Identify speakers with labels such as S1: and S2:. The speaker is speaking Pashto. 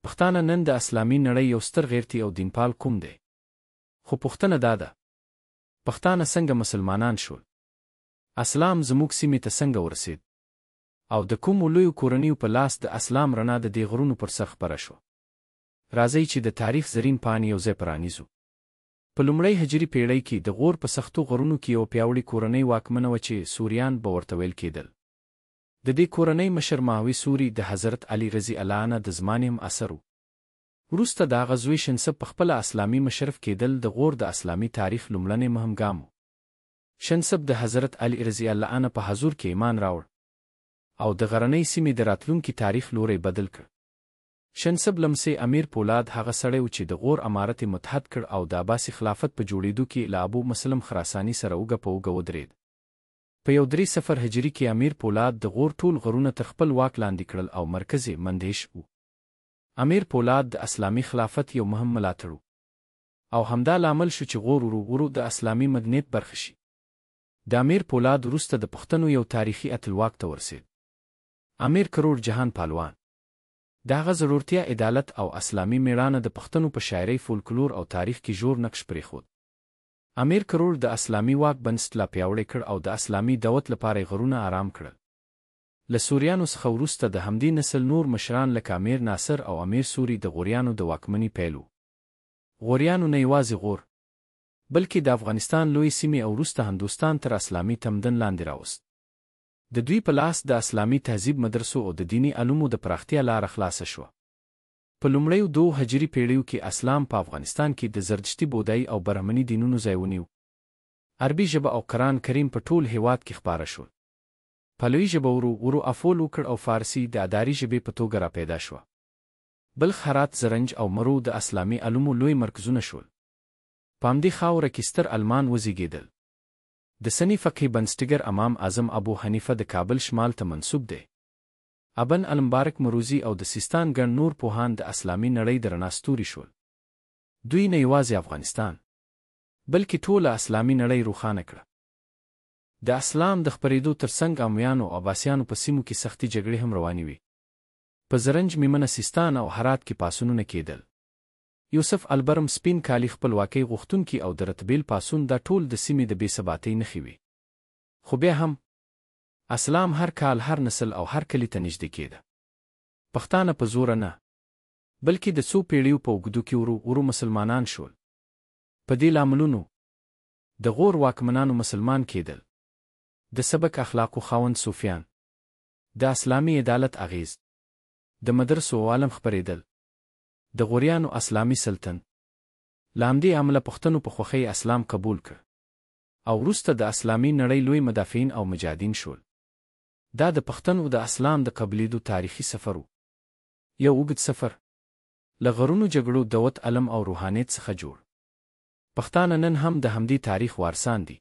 S1: پښتانه نن د اسلامي نړۍ یو ستر غیرتي او دینپال قوم دی. خو پوښتنه دا ده، پښتانه څنګه مسلمانان شول؟ اسلام زموږ سیمې ته څنګه ورسید؟ او د کومو لویو کورنیو په لاس د اسلام رڼا د دې غرونو پر سر خپره شوه؟ راځئ چې د تاریخ زرین پاڼې یو ځای پرانیزو. په لومړۍ هجري پېړۍ کې د غور په سختو غرونو کې یو پیاوړې کورنۍ واکمنه وه چې سوریان به ورته ویل کېدل. د دې کورنۍ مشر ماوی سوري د حضرت علي رضی الله عنه د زمانې هم اثر و. وروسته د هغه زوی شنسب پخپله اسلامي مشرف کېدل د غور د اسلامي تاریخ لومړنی مهم ګام و. شنسب د حضرت علي رضی الله عنه په حضور کې ایمان راوړ او د غرنۍ سیمې د راتلونکي تاریخ لوری بدل کړ. شنسب لمسی امیر پولاد هغه سړی و چې د غور امارت متحد کړ او د عباسي خلافت په جوړېدو کې له ابو مسلم خراساني سره اوږه په اوږه ودرېد. په 1300 هجري کې امیر پولاد د غور ټول غرونه تر خپل واک لاندې کړل او مرکز یې مندهش و. امیر پولاد د اسلامي خلافت یو مهم ملاتړ و او همدا لامل شو چې غور ورو ورو د اسلامي مدنیت برخه شي. د امیر پولاد وروسته د پښتنو یو تاریخي اتلواک ته ورسېد، امیر کروړ جهان پهلوان. د هغه زړورتیا، عدالت او اسلامي میړانه د پښتنو په شاعرۍ، فولکلور او تاریخ کې ژور نقش پرېښود. امیر کروړ د اسلامي واک بنسټ لا پیاوړی کړ او د اسلامي دولت لپاره یې غرونه آرام کړل. له سوریانو څخه وروسته د همدې نسل نور مشران لکه امیر ناصر او امیر سوري د غوریانو د واکمنۍ پیل و. غوریانو نه یوازې غور بلکې د افغانستان لوی سیمې او وروسته هندوستان تر اسلامي تمدن لاندې راوست. د دوی په لاس د اسلامي تهذیب، مدرسو او د دیني علومو د پراختیا لاره خلاصه شوه. په لومړیو 2 هجري پېړیو کې اسلام په افغانستان کې د زردشتي، بودایي او برهمني دینونو ځای ونیو. عربي ژبه او قرآن کریم په ټول هېواد کې خپاره شول. پهلوي ژبه ورو ورو افول وکړ او فارسي د اداري ژبې په توګه راپیدا شوه. بلخ، هرات، زرنج او مرو د اسلامي علومو لوی مرکزونه شول. په همدې خاوره کې ستر علمان وزیږېدل. د سني فقهي بنسټګر امام اعظم ابو حنیفه د کابل شمال ته منسوب دی. ابن المبارک مروزي او د سیستان ګڼ نور پوهان د اسلامي نړۍ د رڼا ستوري شول. دوی نه یوازې افغانستان بلکې ټوله اسلامي نړۍ روښانه کړه. د اسلام د خپرېدو ترڅنګ امویانو او عباسیانو په سیمو کې سختې جګړې هم روانې وې. په زرنج، میمنه، سیستان او هرات کې پاڅونونه کېدل. یوسف البرم سپین کالي، خپلواکۍ غوښتونکي او د رتبیل پاڅون دا ټول د سیمې د بې ثباتۍ نښې وې. خو بیا هم اسلام هر کال، هر نسل او هر کلي ته نږدې کېده. پښتانه په زوره نه بلکې د څو پیړیو په اوږدو کې ورو ورو مسلمانان شول. په دې لاملونو د غور واکمنانو مسلمان کېدل، د سبک اخلاقو خاوند صوفیان، د اسلامي عدالت اغیز، د مدرسو عالم خپرېدل، د غوریانو اسلامي سلطن. له همدې امله پښتنو په خوښۍ اسلام قبول کړ او وروسته د اسلامي نړۍ لوی مدافعین او مجاهدین شول. دا د پښتنو د اسلام د قبلېدو تاریخي سفر و. یو اوږد سفر له غرونو، جګړو، دعوت، علم او روحانیت څخه جوړ. پښتانه نن هم د همدې تاریخ وارثان دي.